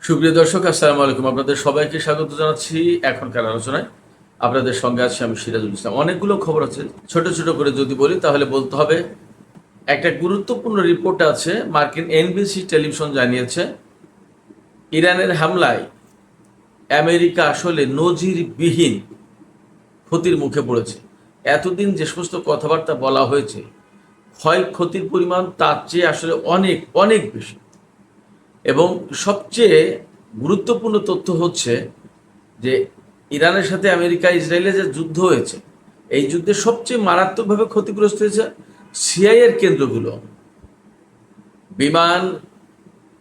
সুপ্রিয় দর্শক, আসসালামু আলাইকুম। আপনাদের সবাইকে স্বাগত জানাচ্ছি এখনকার আলোচনায়। আপনাদের সঙ্গে আছি আমি সিরাজুল ইসলাম। অনেকগুলো খবর আছে, ছোট ছোট করে যদি বলি তাহলে বলতে হবে একটা গুরুত্বপূর্ণ রিপোর্ট আছে। মার্কিন এনবিসি টেলিভিশন জানিয়েছে ইরানের হামলায় আমেরিকা আসলে নজিরবিহীন ক্ষতির মুখে পড়েছে। এতদিন যে সমস্ত কথাবার্তা বলা হয়েছে, ক্ষয়ক্ষতির পরিমাণ তার চেয়ে আসলে অনেক অনেক বেশি। এবং সবচেয়ে গুরুত্বপূর্ণ তথ্য হচ্ছে যে ইরানের সাথে আমেরিকা ইসরায়েলের যে যুদ্ধ হয়েছে, এই যুদ্ধে সবচেয়ে মারাত্মকভাবে ক্ষতিগ্রস্ত হয়েছে সিআইএর কেন্দ্রগুলো, বিমান,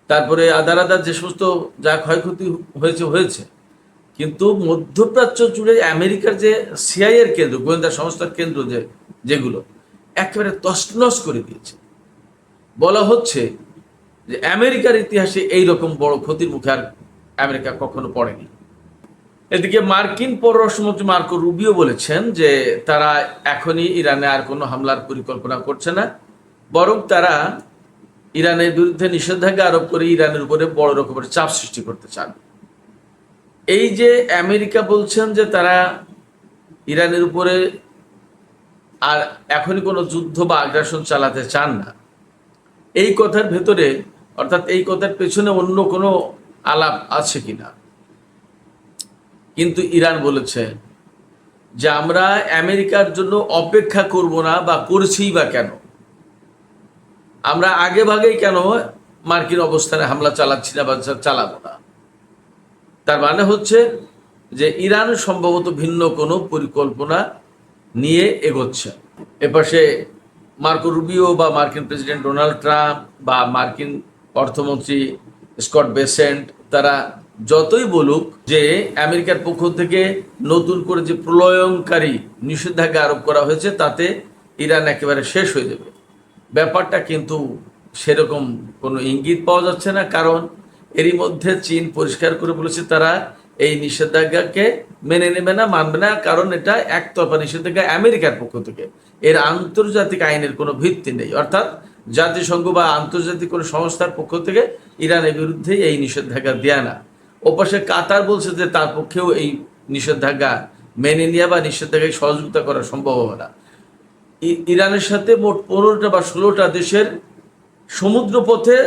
তারপরে আদার আদার যে সমস্ত যা ক্ষয়ক্ষতি হয়েছে হয়েছে। কিন্তু মধ্যপ্রাচ্য জুড়ে আমেরিকার যে সিআইএর কেন্দ্র, গোয়েন্দা সংস্থার কেন্দ্র যেগুলো একেবারে তছনছ করে দিয়েছে। বলা হচ্ছে যে আমেরিকার ইতিহাসে এই রকম বড় ক্ষতির মুখে আর আমেরিকা কখনো পড়েনি। এদিকে মার্কিন পররাষ্ট্রমন্ত্রী মার্কো রুবিও বলেছেন যে তারা এখনই ইরানে আর কোনো হামলার পরিকল্পনা করছে না, বরং তারা ইরানের বিরুদ্ধে নিষেধাজ্ঞা আরোপ করে ইরানের উপরে বড় রকমের চাপ সৃষ্টি করতে চান। এই যে আমেরিকা বলছেন যে তারা ইরানের উপরে আর এখনই কোনো যুদ্ধ বা আগ্রাসন চালাতে চান না, এই কথার ভেতরে, অর্থাৎ এই কথার পেছনে অন্য কোনো আলাপ আছে কিনা। কিন্তু ইরান বলেছে যে আমরা আমেরিকার জন্য অপেক্ষা করব না, বা করছিই বা কেন, আমরা আগে ভাগেই কেন মার্কিন অবস্থানে হামলা চালাচ্ছি না বা চালাবো না। তার মানে হচ্ছে যে ইরান সম্ভবত ভিন্ন কোনো পরিকল্পনা নিয়ে এগোচ্ছে। এপাশে মার্কো রুবিও বা মার্কিন প্রেসিডেন্ট ডোনাল্ড ট্রাম্প বা মার্কিন অর্থমন্ত্রী স্কট বেসেন্ট, তারা যতই বলুক যে আমেরিকার পক্ষ থেকে নতুন করে যে প্রলয়ঙ্কারী নিষেধাজ্ঞা আরোপ করা হয়েছে তাতে ইরান একেবারে শেষ হয়ে যাবে, ব্যাপারটা কিন্তু সেরকম কোনো ইঙ্গিত পাওয়া যাচ্ছে না। কারণ এরই মধ্যে চীন পরিষ্কার করে বলেছে তারা এই নিষেধাজ্ঞাকে মেনে নেবে না, মানবে না, কারণ এটা একতরফা নিষেধাজ্ঞা আমেরিকার পক্ষ থেকে। এর আন্তর্জাতিক আইনের কোনো ভিত্তি নেই, অর্থাৎ জাতিসংঘ বা আন্তর্জাতিক কোনো সংস্থার পক্ষ থেকে ইরানের বিরুদ্ধে এই নিষেধাজ্ঞা দেয়া না। ওপাশে কাতার বলছে যে তার পক্ষেও এই নিষেধাজ্ঞা মেনে নেওয়া বা নিষেধাজ্ঞায় সহযোগিতা করা সম্ভব হবে না। ইরানের সাথে মোট 15টা বা 16টা দেশের সমুদ্র পথে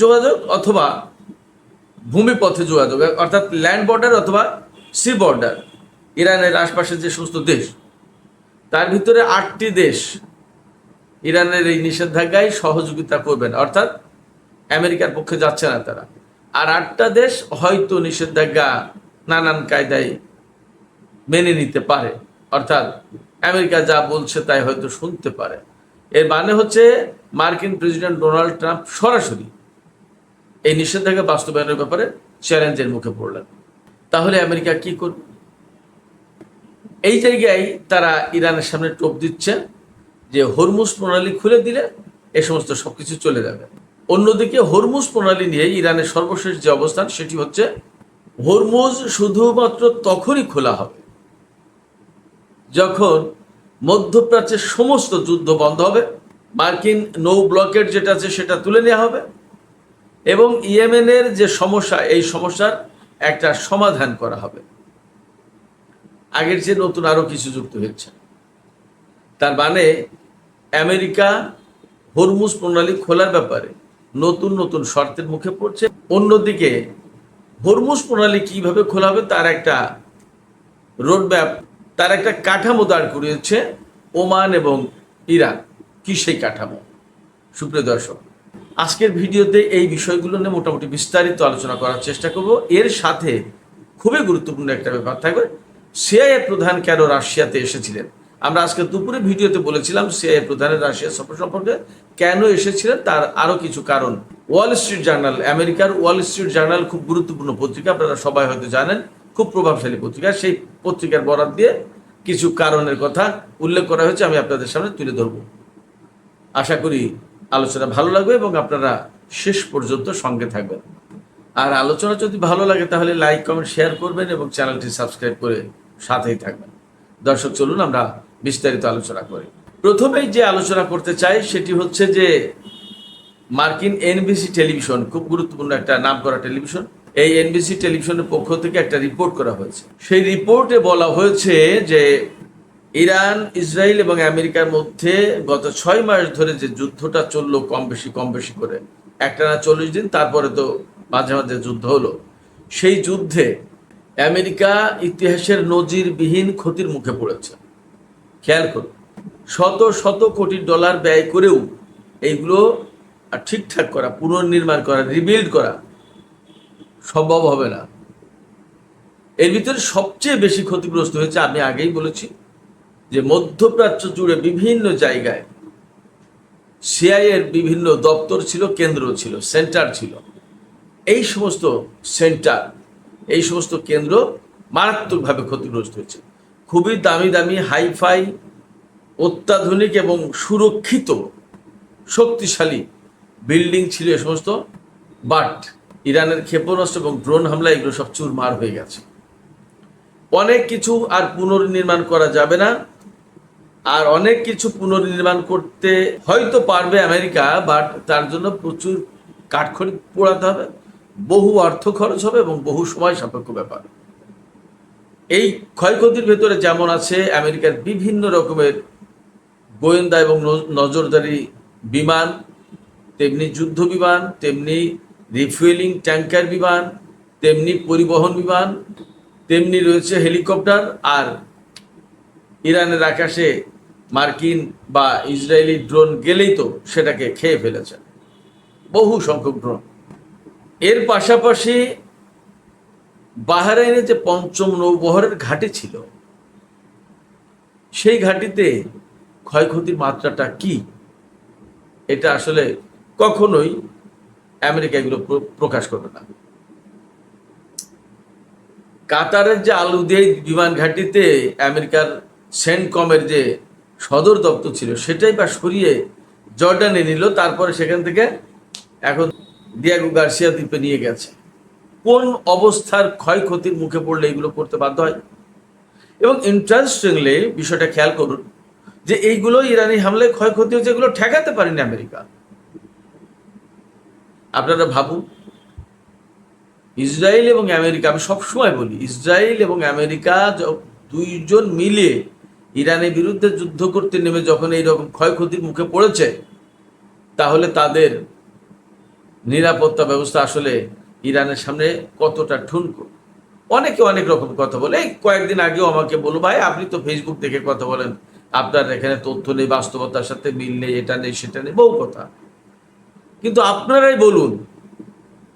যোগাযোগ অথবা ভূমিপথে যোগাযোগ, অর্থাৎ ল্যান্ড বর্ডার অথবা সি বর্ডার, ইরানের আশপাশের যে সমস্ত দেশ, তার ভিতরে 8টি দেশ ইরানের এই নিষেধাজ্ঞায় সহযোগিতা করবেন, অর্থাৎ আমেরিকার পক্ষে যাচ্ছে না তারা। আর 8টা দেশ হয়তো নিষেধাজ্ঞা নানান কায়দায় মেনে নিতে পারে, অর্থাৎ আমেরিকা যা বলছে তাই হয়তো শুনতে পারে। এর মানে হচ্ছে মার্কিন প্রেসিডেন্ট ডোনাল্ড ট্রাম্প সরাসরি এই নিষেধাজ্ঞা বাস্তবায়নের ব্যাপারে চ্যালেঞ্জের মুখে পড়লেন। তাহলে আমেরিকা কি করবে? এই জায়গায় তারা ইরানের সামনে টোপ দিচ্ছে যে হরমুজ প্রণালী খুলে দিলে এ সমস্ত সবকিছু চলে যাবে। অন্যদিকে হরমুজ প্রণালী নিয়ে ইরানের সর্বশেষ যে অবস্থান সেটি হচ্ছে হরমুজ শুধুমাত্র তখনই খোলা হবে যখন মধ্যপ্রাচ্যের সমস্ত যুদ্ধ বন্ধ হবে, মার্কিন নৌ ব্লকেট যেটা আছে সেটা তুলে নেওয়া হবে, এবং ইয়েমেনের যে সমস্যা, এই সমস্যার একটা সমাধান করা হবে। আগের যে নতুন আরো কিছু যুক্ত হয়েছে, তার মানে আমেরিকা হরমুজ প্রণালী খোলার ব্যাপারে নতুন নতুন শর্তের মুখে পড়ছে। অন্যদিকে হরমুজ প্রণালী কিভাবে খোলা হবে তার একটা রোডম্যাপ, তার একটা কাঠামো দাঁড় করিয়েছে ওমান এবং ইরান। কি সেই কাঠামো? সুপ্রিয় দর্শক, আজকের ভিডিওতে এই বিষয়গুলো নিয়ে মোটামুটি বিস্তারিত আলোচনা করার চেষ্টা করব। এর সাথে খুবই গুরুত্বপূর্ণ একটা ব্যাপার থাকবে, সিআইএ প্রধান কেন রাশিয়াতে এসেছিলেন। আমরা আজকে দুপুরে ভিডিওতে বলেছিলাম সিআইএ প্রধানের রাশিয়া সফর সম্পর্কে, কেন এসেছিলেন তার আরো কিছু কারণ। ওয়াল স্ট্রিট জার্নাল, আমেরিকার ওয়াল স্ট্রিট জার্নাল খুব গুরুত্বপূর্ণ পত্রিকা, আপনারা সবাই হয়তো জানেন, খুব প্রভাবশালী পত্রিকা। সেই পত্রিকার বরাত দিয়ে কিছু কারণের কথা উল্লেখ করা হয়েছে, আমি আপনাদের সামনে তুলে ধরব। আশা করি আলোচনা ভালো লাগবে এবং আপনারা শেষ পর্যন্ত সঙ্গে থাকবেন। আর আলোচনা যদি ভালো লাগে তাহলে লাইক, কমেন্ট, শেয়ার করবেন এবং চ্যানেলটি সাবস্ক্রাইব করে সাথেই থাকবেন। দর্শক, চলুন আমরা বিস্তারিত আলোচনা করি। প্রথমেই যে আলোচনা করতে চাই সেটি হচ্ছে যে মার্কিন এনবিসি টেলিভিশন, খুব গুরুত্বপূর্ণ একটা নামকরা টেলিভিশন, এই এনবিসি টেলিভিশনের পক্ষ থেকে একটা রিপোর্ট করা হয়েছে। সেই রিপোর্টে বলা হয়েছে যে ইরান, ইসরায়েল এবং আমেরিকার মধ্যে গত 6 মাস ধরে যে যুদ্ধটা চললো কম বেশি করে, একটানা 40 দিন, তারপরে তো মাঝে মাঝে যুদ্ধ হলো, সেই যুদ্ধে আমেরিকা ইতিহাসের নজিরবিহীন ক্ষতির মুখে পড়েছে। খেয়াল করুন, শত শত কোটি ডলার ব্যয় করেও এইগুলো ঠিকঠাক করা, পুনর্নির্মাণ করা, রিবিল্ড করা সম্ভব হবে না। এর ভিতরে সবচেয়ে বেশি ক্ষতিগ্রস্ত হয়েছে, আমি আগেই বলেছি, যে মধ্যপ্রাচ্য জুড়ে বিভিন্ন জায়গায় সিআইএর বিভিন্ন দপ্তর ছিল, কেন্দ্র ছিল, সেন্টার ছিল। এই সমস্ত সেন্টার, এই সমস্ত কেন্দ্র মারাত্মকভাবে ক্ষতিগ্রস্ত হয়েছে। খুবই দামি দামি হাইফাই, অত্যাধুনিক এবং সুরক্ষিত শক্তিশালী বিল্ডিং ছিল এ সমস্ত, বাট ইরানের ক্ষেপণাস্ত্র এবং ড্রোন হামলা এগুলো সব চুরমার হয়ে গেছে। অনেক কিছু আর পুনর্নির্মাণ করা যাবে না, আর অনেক কিছু পুনর্নির্মাণ করতে হয়তো পারবে আমেরিকা, বাট তার জন্য প্রচুর কাঠখড়ি পোড়াতে হবে, বহু অর্থ খরচ হবে এবং বহু সময় সাপেক্ষ ব্যাপার। এই ক্ষয়ক্ষতির ভেতরে যেমন আছে আমেরিকার বিভিন্ন রকমের গোয়েন্দা এবং নজরদারি বিমান, তেমনি যুদ্ধ বিমান, তেমনি রিফুয়েলিং ট্যাঙ্কার বিমান, তেমনি পরিবহন বিমান, তেমনি রয়েছে হেলিকপ্টার। আর ইরানের আকাশে মার্কিন বা ইসরায়েলি ড্রোন গেলেই তো সেটাকে খেয়ে ফেলেছে, বহু সংখ্যক ড্রোন। এর পাশাপাশি বাহরাইনে যে পঞ্চম নৌবহরের ঘাঁটি ছিল, সেই ঘাঁটিতে ক্ষয়ক্ষতির মাত্রাটা কি, এটা আসলে কখনোই আমেরিকা এগুলো প্রকাশ করবে না। কাতারের যে আলুদিয়াই বিমান ঘাঁটিতে আমেরিকার সেন্টকমের যে সদর দপ্তর ছিল, সেটাই বা সরিয়ে জর্ডানে নিল, তারপরে সেখান থেকে এখন দিয়াগো গার্সিয়া দ্বীপে নিয়ে গেছে। কোন অবস্থার ক্ষয়ক্ষতির মুখে পড়লে এগুলো করতে বাধ্য হয়? এবং ইন্টারেস্টিংলি বিষয়টা খেয়াল করুন যে এইগুলো ইরানি হামলায় ক্ষয়ক্ষতি হচ্ছে, এগুলো ঠেকাতে পারেনি আমেরিকা। আপনারা ভাবুন, ইসরায়েল এবং আমেরিকা, আমি সবসময় বলি, ইসরায়েল এবং আমেরিকা দুইজন মিলে ইরানের বিরুদ্ধে যুদ্ধ করতে নেমে যখন এইরকম ক্ষয়ক্ষতির মুখে পড়েছে, তাহলে তাদের নিরাপত্তা ব্যবস্থা আসলে ইরানের সামনে কতটা ঠুনকো। অনেকে অনেক রকম কথা বলে। এই কয়েকদিন আগেও আমাকে বলো, ভাই আপনি তো ফেসবুক দেখে কথা বলেন, আপনার এখানে তথ্য নেই, বাস্তবতার সাথে মিল নেই, এটা নেই সেটা নেই, বহু কথা। কিন্তু আপনারাই বলুন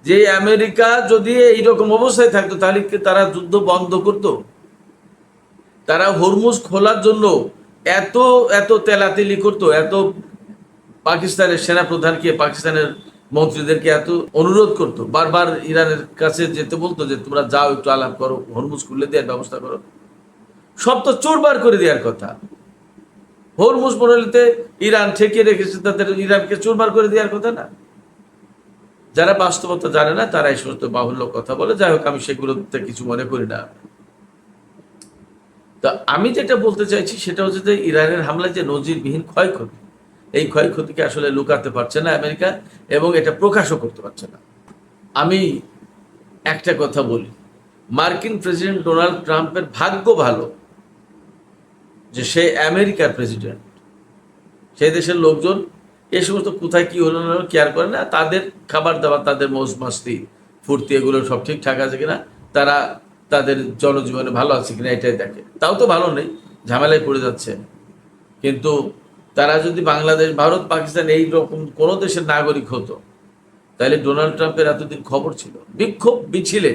যে আমেরিকা যদি এইরকম অবস্থায় থাকতো, তাহলে কি তারা যুদ্ধ বন্ধ করতো? তারা হরমুজ খোলার জন্য এত এত তেলাতেলি করতো, এত পাকিস্তানের সেনাপ্রধানকে, পাকিস্তানের মন্ত্রীদেরকে এত অনুরোধ করতো, বারবার ইরানের কাছে যেতে বলতো যে তোমরা যাও, একটু আলাপ করো, হরমুজ খুলে দেওয়ার ব্যবস্থা করো। সব তো চোরবার করে দেওয়ার কথা। হরমুজ প্রণালীতে ইরান ঠেকিয়ে রেখেছে, তাদের ইরানকে চোরবার করে দেওয়ার কথা না। যারা বাস্তবতা জানে না তারা এই সমস্ত বাহুল্য কথা বলে। যাই হোক, আমি সেগুলোতে কিছু মনে করি না। তা আমি যেটা বলতে চাইছি সেটা হচ্ছে যে ইরানের হামলায় যে নজিরবিহীন ক্ষয়ক্ষতি, এই ক্ষয়ক্ষতিকে আসলে লুকাতে পারছে না আমেরিকা, এবং এটা প্রকাশও করতে পারছে না। আমি একটা কথা বলি, মার্কিন প্রেসিডেন্ট ডোনাল্ড ট্রাম্পের ভাগ্য ভালো যে সে আমেরিকার প্রেসিডেন্ট। সেই দেশের লোকজন এই সমস্ত কোথায় কি হলো না কেয়ার করে না, তাদের খাবার দাবার, তাদের মৌজ মাস্তি ফুর্তি, এগুলো সব ঠিকঠাক আছে কিনা, তারা তাদের জনজীবনে ভালো আছে কিনা এটাই দেখে। তাও তো ভালো নেই, ঝামেলায় পড়ে যাচ্ছে। কিন্তু তারা যদি বাংলাদেশ, ভারত, পাকিস্তান এই রকম কোনো দেশের নাগরিক হতো, তাহলে ডোনাল্ড ট্রাম্পের এতদিন খবর ছিল, বিক্ষোভ মিছিলে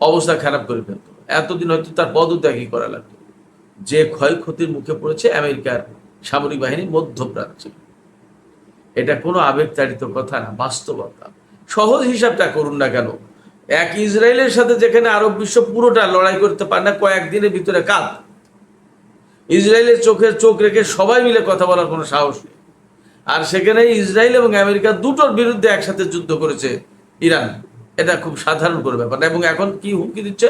অবস্থা খারাপ করে ফেলত, এতদিন হয়তো তার পদত্যাগই করা লাগতো। যে ক্ষয়ক্ষতির মুখে পড়েছে আমেরিকার সামরিক বাহিনী মধ্যপ্রাচ্যে, এটা কোনো আবেগতাড়িত কথা না, বাস্তবতা। সহজ হিসাবটা করুন না কেন, এক ইসরায়েলের সাথে যেখানে আরব বিশ্ব পুরোটা লড়াই করতে পারে না কয়েকদিনের ভিতরে, কাঁদ ইসরায়েলের চোখে চোখ রেখে সবাই মিলে কথা বলার কোনো সাহস নেই। আর সেখানে ইসরায়েল এবং আমেরিকা দুটোর বিরুদ্ধে একসাথে যুদ্ধ করেছে ইরান, এটা খুব সাধারণ করে ব্যাপার না। এবং এখন কি হুমকি দিচ্ছে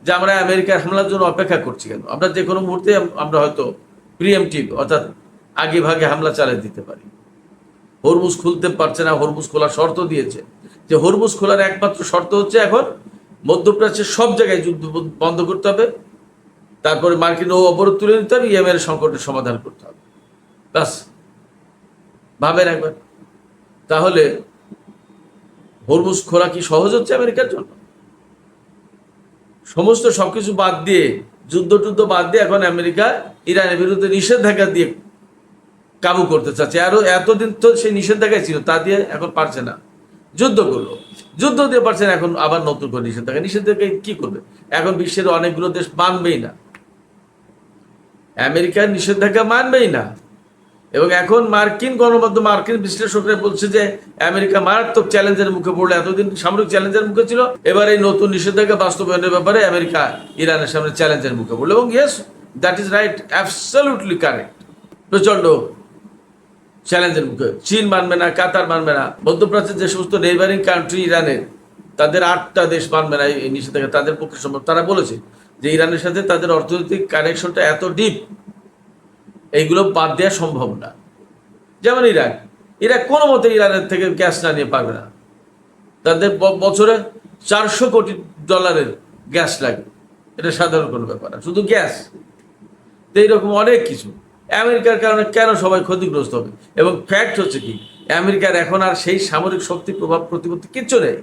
যে আমরা আমেরিকার হামলার জন্য অপেক্ষা করছি কেন, আমরা যে কোনো মুহূর্তে আমরা হয়তো প্রিএমটিভ, অর্থাৎ আগে ভাগে হামলা চালিয়ে দিতে পারি। হরমুজ খুলতে পারছে না, হরমুজ খোলার শর্ত দিয়েছে যে হরমুজ খোলার একমাত্র শর্ত হচ্ছে এখন মধ্যপ্রাচ্যের সব জায়গায় যুদ্ধ বন্ধ করতে হবে, তারপরে মার্কিন নৌ অবরোধ তুলে নিতে হবে, ইয়েমেনের সংকটের সমাধান করতে হবে। ব্যাস, ভাবেন একবার। তাহলে হরমুজ খোলা কি সহজ হচ্ছে আমেরিকার জন্য? সমস্ত সবকিছু বাদ দিয়ে, যুদ্ধ টুদ্ধ বাদ দিয়ে এখন আমেরিকা ইরানের বিরুদ্ধে নিষেধাজ্ঞা দিয়ে কাবু করতে চাচ্ছে। আরো এতদিন তো সেই নিষেধাজ্ঞায় ছিল, তা দিয়ে এখন পারছে না, যুদ্ধ করলো, যুদ্ধ দিয়ে পারছে না, এখন আবার নতুন করে নিষেধাজ্ঞা কি করবে? এখন বিশ্বের অনেকগুলো দেশ মানবেই না, আমেরিকার নিষেধাজ্ঞা মানবেই না। এবং এখন মার্কিন গণমাধ্যম, মার্কিন বিশ্লেষকরা বলছে যে আমেরিকা মারাত্মক চ্যালেঞ্জের মুখে পড়লো। এতদিন সামরিক চ্যালেঞ্জের মুখে ছিল, এবার এই নতুন নিষেধাজ্ঞা বাস্তবায়নের ব্যাপারে আমেরিকা ইরানের সামনে চ্যালেঞ্জের মুখে পড়লো। এবং yes, that is right, absolutely correct. প্রচন্ড চ্যালেঞ্জের মুখে। চীন মানবে না, কাতার মানবে না, মধ্যপ্রাচ্যের যে সমস্ত নেইবারিং কান্ট্রি ইরানের, তাদের 8টা দেশ মানবে না এই নিষেধাজ্ঞা, তাদের পক্ষে সম্ভব। তারা বলেছে যে ইরানের সাথে তাদের অর্থনৈতিক কানেকশনটা এত ডিপ, এইগুলো বাদ দেওয়া সম্ভব না। যেমন ইরাক কোনো মতে ইরানের থেকে গ্যাস না নিয়ে পারবে না। তাদের বছরে $400 কোটি গ্যাস লাগে, এটা সাধারণ কোনো ব্যাপার না, শুধু গ্যাস। তো এইরকম অনেক কিছু আমেরিকার কারণে কেন সবাই ক্ষতিগ্রস্ত হবে। এবং ফ্যাক্ট হচ্ছে কি, আমেরিকার এখন আর সেই সামরিক শক্তি প্রভাব প্রতিপত্তি কিচ্ছু নেই।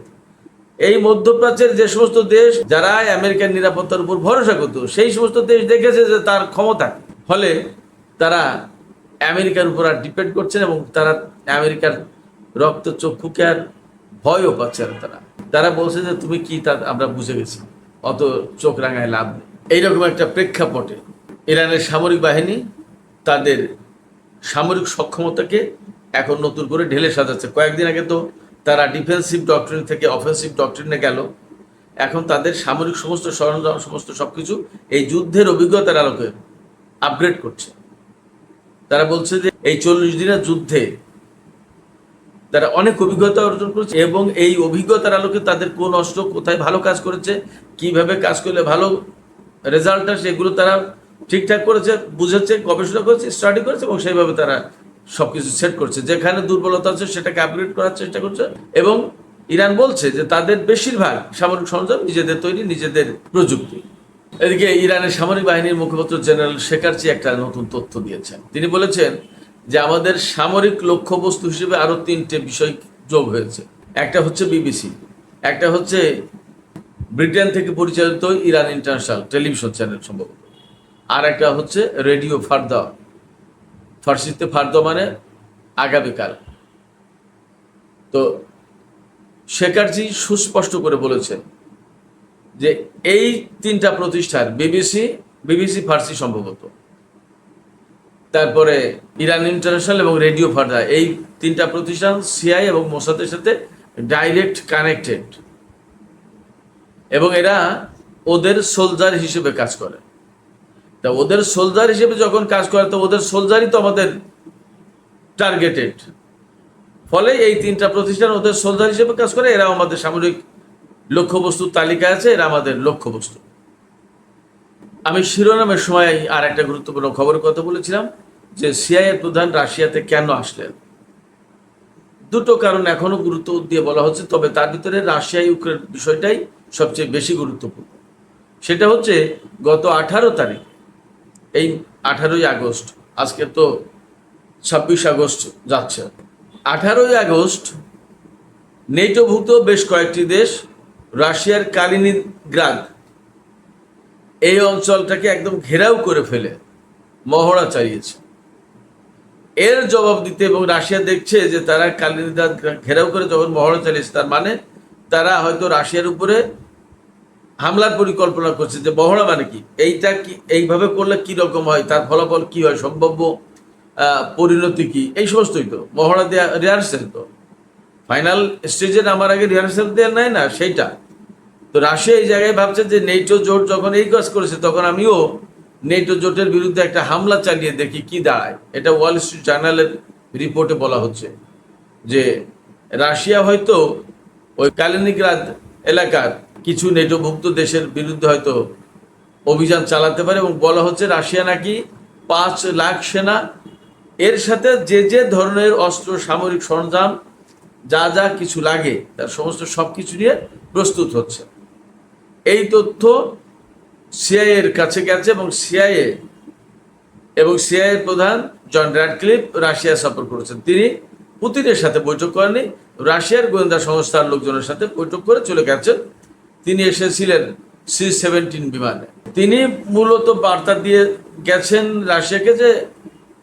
এই মধ্যপ্রাচ্যের যে সমস্ত দেশ যারা আমেরিকার নিরাপত্তার উপর ভরসা করত, সেই সমস্ত দেশ দেখেছে যে তার ক্ষমতা, ফলে তারা আমেরিকার উপর আর ডিপেন্ড করছেন এবং তারা আমেরিকার রক্তচক্ষুকে আর ভয়ও পাচ্ছে না। তারা বলছে যে তুমি কি, তা আমরা বুঝে গেছি, অত চোখ রাঙায় লাভ নেই। এইরকম একটা প্রেক্ষাপটে ইরানের সামরিক বাহিনী তাদের সামরিক সক্ষমতাকে এখন নতুন করে ঢেলে সাজাচ্ছে। কয়েকদিন আগে তো তারা ডিফেন্সিভ ডক্ট্রিন থেকে অফেন্সিভ ডক্ট্রিনে গেল। এখন তাদের সামরিক সমস্ত সরঞ্জাম, সমস্ত সবকিছু এই যুদ্ধের অভিজ্ঞতার আলোকে আপগ্রেড করছে। তারা বলছে যে এই 40 দিনের যুদ্ধে তারা অনেক অভিজ্ঞতা অর্জন করেছে এবং এই অভিজ্ঞতার আলোকে তাদের কোন অস্ত্র কোথায় ভালো কাজ করেছে, কিভাবে কাজ করলে ভালো রেজাল্ট আসে, এগুলো তারা ঠিকঠাক করেছে, বুঝেছে, গবেষণা করেছে, স্টাডি করেছে এবং সেইভাবে তারা সবকিছু সেট করছে। যেখানে দুর্বলতা আছে সেটাকে আপগ্রেড করার চেষ্টা করছে। এবং ইরান বলছে যে তাদের বেশিরভাগ সামরিক সরঞ্জাম নিজেদের তৈরি, নিজেদের প্রযুক্তি। এদিকে ইরানের সামরিক বাহিনীর মুখপাত্র জেনারেল শেকারচি একটা নতুন তথ্য দিয়েছেন। তিনি বলেছেন যে আমাদের সামরিক লক্ষ্যবস্তু হিসেবে আরো 3টে বিষয় যোগ হয়েছে। একটা হচ্ছে বিবিসি, একটা হচ্ছে ব্রিটেন থেকে পরিচালিত ইরান ইন্টারন্যাশনাল টেলিভিশন চ্যানেল সম্ভবত, আর একটা হচ্ছে রেডিও ফারদা, ফার্সিতে ফারদা মানে আগামীকাল। তো শেকারজি সুস্পষ্ট করে বলেছেন যে এই 3টা প্রতিষ্ঠান, বিবিসি ফার্সি সম্ভবত, তারপরে ইরান ইন্টারন্যাশনাল এবং রেডিও ফারদা, এই 3টা প্রতিষ্ঠান সিআই এবং মোসাদের সাথে ডাইরেক্ট কানেক্টেড এবং এরা ওদের সোলজার হিসেবে কাজ করে। তা ওদের সোলজার হিসেবে যখন কাজ করে, তো ওদের সোলজারই তো আমাদের টার্গেটেড। ফলে এই 3টা প্রতিষ্ঠান ওদের সোলজার হিসেবে কাজ করে, এরা আমাদের সামরিক লক্ষ্যবস্তুর তালিকা আছে, এরা আমাদের লক্ষ্যবস্তু। আমি শিরোনামের সময় আর একটা গুরুত্বপূর্ণ খবরের কথা বলেছিলাম যে সিআইএ প্রধান রাশিয়াতে কেন আসলেন। 2টো কারণ এখনো গুরুত্ব দিয়ে বলা হচ্ছে, তবে তার ভিতরে রাশিয়া ইউক্রেন বিষয়টাই সবচেয়ে বেশি গুরুত্বপূর্ণ। সেটা হচ্ছে গত 18 তারিখ, এই 18ই আগস্ট, আজকে তো 26 আগস্ট যাচ্ছে, 18ই আগস্ট নেটোভুক্ত বেশ কয়েকটি দেশ রাশিয়ার কালিনিনগ্রাদ এই অঞ্চলটাকে একদম ঘেরাও করে ফেলে মহড়া চালিয়েছে। এর জবাব দিতে, এবং রাশিয়া দেখছে যে তারা কালিনিনগ্রাদ ঘেরাও করে যখন মহড়া চালিয়েছে, তার মানে তারা হয়তো রাশিয়ার উপরে হামলার পরিকল্পনা করছে। যে মহড়া মানে কি, এইটা কি, এইভাবে করলে কি রকম হয়, তার ফলাফল কি হয়, সম্ভাব্য পরিণতি কি, এই সমস্তই তো মহড়া দেওয়া, রিহার্সেল। তো ফাইনাল স্টেজে নামার আগে রিহার্সেল দেওয়া নেয় না, সেইটা তো রাশিয়া এই জায়গায় ভাবছে যে নেটো জোট যখন এই কাজ করেছে, তখন আমিও নেটো জোটের বিরুদ্ধে একটা হামলা চালিয়ে দেখি কি দাঁড়ায়। এটা ওয়াল স্ট্রিট জার্নালের রিপোর্টে বলা হচ্ছে যে রাশিয়া হয়তো ওই কালিনিনগ্রাদ এলাকার কিছু নেটোভুক্ত দেশের বিরুদ্ধে হয়তো অভিযান চালাতে পারে। এবং বলা হচ্ছে রাশিয়া নাকি 5 লাখ সেনা, এর সাথে যে যে ধরনের অস্ত্র সামরিক সরঞ্জাম যা যা কিছু লাগে তার সমস্ত সব কিছু নিয়ে প্রস্তুত হচ্ছে। এই তথ্য সিআইএ এর কাছে গেছে এবং সিআইএ প্রধান জন র্যাডক্লিফ রাশিয়া সফর করেছেন। তিনি পুতিনের সাথে বৈঠক করেননি, রাশিয়ার গোয়েন্দা সংস্থার লোকজনের সাথে বৈঠক করে চলে গেছেন। তিনি এসেছিলেন C-17 বিমানে। তিনি মূলত বার্তা দিয়ে গেছেন রাশিয়াকে যে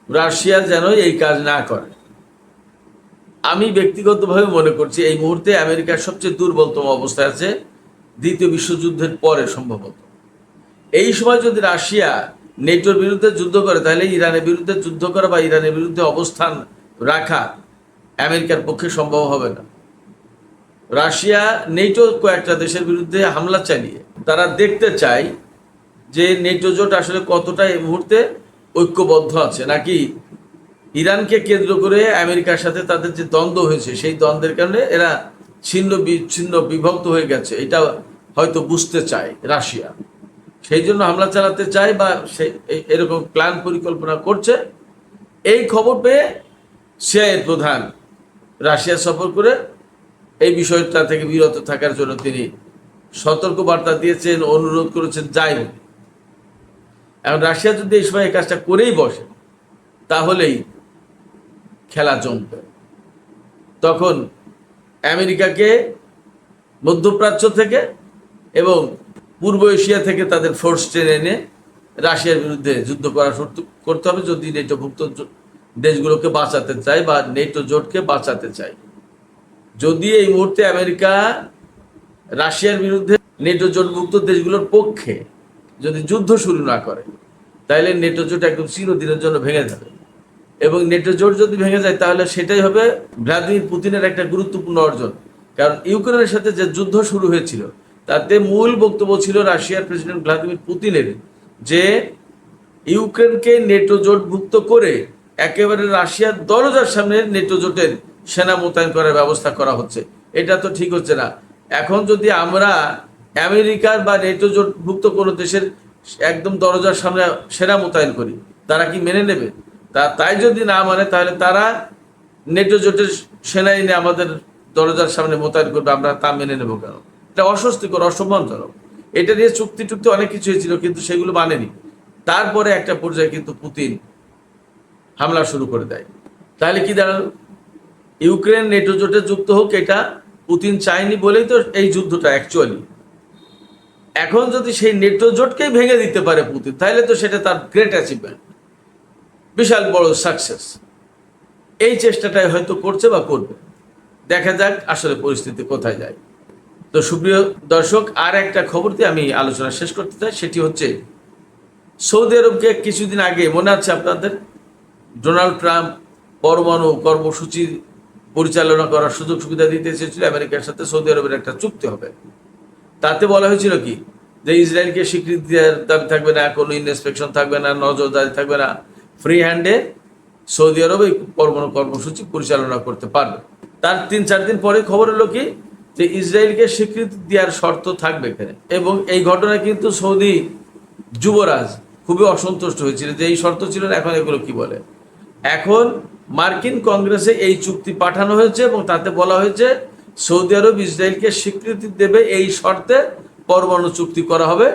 রাশিয়া যেন এই কাজ না করে। আমি ব্যক্তিগতভাবে মনে করছি এই মুহূর্তে আমেরিকার সবচেয়ে দুর্বলতম অবস্থায় আছে দ্বিতীয় বিশ্বযুদ্ধের পরে সম্ভবত। এই সময় যদি রাশিয়া নেটোর বিরুদ্ধে যুদ্ধ করে, তাহলে ইরানের বিরুদ্ধে যুদ্ধ করা বা ইরানের বিরুদ্ধে অবস্থান রাখা আমেরিকার পক্ষে সম্ভব হবে না। রাশিয়া নেটো কয়েকটা দেশের বিরুদ্ধে হামলা চালিয়ে তারা দেখতে চায় যে নেটো জোট আসলে কতটা এই মুহূর্তে ঐক্যবদ্ধ আছে, নাকি ইরানকে কেন্দ্র করে আমেরিকার সাথে তাদের যে দ্বন্দ্ব হয়েছে সেই দ্বন্দ্বের কারণে এরা ছিন্ন বিচ্ছিন্ন বিভক্ত হয়ে গেছে, এটা হয়তো বুঝতে চায় রাশিয়া। সেই জন্য হামলা চালাতে চায় বা এরকম প্ল্যান পরিকল্পনা করছে। এই খবর পেয়ে সিআইএ প্রধান রাশিয়া সফর করে এই বিষয়টা থেকে বিরত থাকার জন্য তিনি সতর্ক বার্তা দিয়েছেন, অনুরোধ করেছেন যাই হোক। এখন রাশিয়া যদি এই সময় এই কাজটা করেই বসে তাহলেই খেলা জমবে। তখন আমেরিকাকে মধ্যপ্রাচ্য থেকে এবং পূর্ব এশিয়া থেকে তাদের ফোর্স টেনে এনে রাশিয়ার বিরুদ্ধে যুদ্ধ করতে হবে যদি নেটোভুক্ত দেশগুলোকে বাঁচাতে চায় বা নেটো জোটকে বাঁচাতে চায়। যদি এই মুহূর্তে আমেরিকা রাশিয়ার বিরুদ্ধে নেটো জোটভুক্ত দেশগুলোর পক্ষে যদি যুদ্ধ শুরু না করে, তাহলে নেটো জোট একদম চিরদিনের জন্য ভেঙে যাবে। এবং নেটো জোট যদি ভেঙে যায় তাহলে সেটাই হবে ভ্লাদিমির পুতিনের একটা গুরুত্বপূর্ণ অর্জন। কারণ ইউক্রেনের সাথে যে যুদ্ধ শুরু হয়েছিল তাতে মূল বক্তব্য ছিল রাশিয়ার প্রেসিডেন্ট ভ্লাদিমির পুতিনের যে ইউক্রেনকে নেটো জোটভুক্ত করে একেবারে রাশিয়ার দরজার সামনে নেটো জোটের সেনা মোতায়েন করার ব্যবস্থা করা হচ্ছে। এটা তো ঠিক হচ্ছে না। এখন যদি আমরা আমেরিকার বা নেটো জোটভুক্ত কোনো দেশের একদম দরজার সামনে সেনা মোতায়েন করি, তারা কি মেনে নেবে? তাই যদি না মানে তাহলে তারা নেটো জোটের সেনা এনে আমাদের দরজার সামনে মোতায়েন করবে, আমরা তা মেনে নেব কেন? এটা অস্বস্তিকর, অসম্মানজনক। এটা নিয়ে চুক্তি অনেক কিছু হয়েছিল, কিন্তু সেগুলো মানেনি। তারপরে একটা পর্যায়ে কিন্তু পুতিন হামলা শুরু করে দেয়। তাহলে কি দাঁড়ালো? ইউক্রেন নেটো জোটে যুক্ত হোক, এটা পুতিন চায়নি বলেই তো এই যুদ্ধটা অ্যাকচুয়ালি। এখন যদি সেই নেটো জোটকেই ভেঙে দিতে পারে পুতিন, তাহলে তো সেটা তার গ্রেট অ্যাচিভমেন্ট, বিশাল বড় সাকসেস। এই চেষ্টাটাই হয়তো করছে বা করবে। দেখা যাক আসলে পরিস্থিতি কোথায় যায়। তো সুপ্রিয় দর্শক, আর একটা খবর দিয়ে আমি আলোচনা শেষ করতে চাই। সেটি হচ্ছে সৌদি আরবকে কিছুদিন আগে মনে আছে আপনাদের, ডোনাল্ড ট্রাম্প পরমাণু কর্মসূচি পরিচালনা করার সুযোগ সুবিধা দিতে চেয়েছিল আমেরিকার সাথে সৌদি আরবের একটা চুক্তি হবে। তাতে বলা হয়েছিল কি, যে ইসরায়েলকে স্বীকৃতি দেওয়ার দাবি থাকবে না, কোনো ইনস্পেকশন থাকবে না, নজরদারি থাকবে না, ফ্রি হ্যান্ডে সৌদি আরব এই পরমাণু কর্মসূচি পরিচালনা করতে পারবে। তার 3-4 দিন পরে খবর হলো কি, যে ইসরায়েলকে স্বীকৃতি দেওয়ার শর্ত থাকবে এখানে। এবং এই ঘটনায় কিন্তু সৌদি যুবরাজ খুবই অসন্তুষ্ট হয়েছিল যে এই শর্ত ছিল না, এখন এগুলো কি বলে। এখন মার্কিন কংগ্রেসে এই চুক্তি পাঠানো হয়েছে এবং তাতে বলা হয়েছে সৌদি আরব ইসরায়েলকে স্বীকৃতি দেবে এই শর্তে পরমাণু চুক্তি করা হবে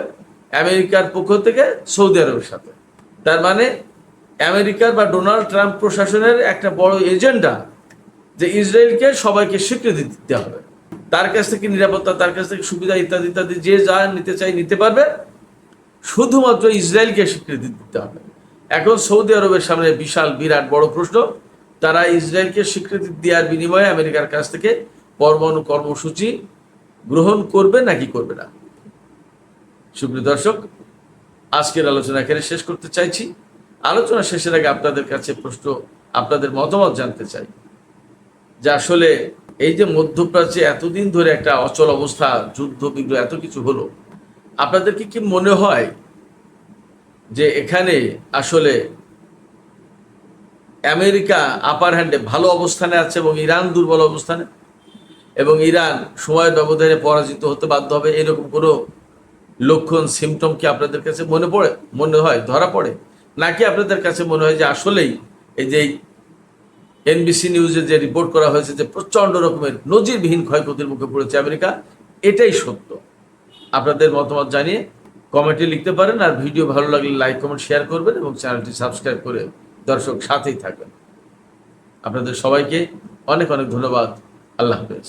আমেরিকার পক্ষ থেকে সৌদি আরবের সাথে। তার মানে আমেরিকার বা ডোনাল্ড ট্রাম্প প্রশাসনের একটা বড় এজেন্ডা যে ইসরায়েলকে সবাইকে স্বীকৃতি দিতে হবে, তার কাছ থেকে নিরাপত্তা, তার কাছ থেকে সুবিধা ইত্যাদি ইত্যাদি যে যা নিতে চাই নিতে পারবে, শুধুমাত্র ইসরায়েলকে স্বীকৃতি দিতে হবে। এখন সৌদি আরবের সামনে বিশাল বিরাট বড় প্রশ্ন, তারা ইসরায়েলকে স্বীকৃতি দেওয়ার বিনিময়ে আমেরিকার কাছ থেকে পরমাণু কর্মসূচি গ্রহণ করবে নাকি করবে না। সুপ্রিয় দর্শক, আজকের আলোচনা এখানে শেষ করতে চাইছি। আলোচনা শেষের আগে আপনাদের কাছে প্রশ্ন, আপনাদের মতামত জানতে চাই যে আসলে এই যে মধ্যপ্রাচ্যে এতদিন ধরে একটা অচল অবস্থা, যুদ্ধ বিগ্রহ এত কিছু হলো, আপনাদেরকে কি মনে হয় যে এখানে আসলে আমেরিকা আপার হ্যান্ডে ভালো অবস্থানে আছে এবং ইরান দুর্বল অবস্থানে, এবং ইরান সময়ের ব্যবধানে পরাজিত হতে বাধ্য হবে, এরকম কোনো লক্ষণ, সিমটম কি আপনাদের কাছে মনে হয় ধরা পড়ে? নাকি আপনাদের কাছে মনে হয় যে আসলেই এই যে এনবিসি নিউজে যে রিপোর্ট করা হয়েছে যে প্রচণ্ড রকমের নজিরবিহীন ক্ষয়ক্ষতির মুখে পড়েছে আমেরিকা, এটাই সত্য। আপনাদের মতামত জানিয়ে কমেন্টে লিখতে পারেন, আর ভিডিও ভালো লাগলে লাইক কমেন্ট শেয়ার করবেন এবং চ্যানেলটি সাবস্ক্রাইব করে দর্শক সাথেই থাকবেন। আপনাদের সবাইকে অনেক অনেক ধন্যবাদ। আল্লাহ হাফেজ।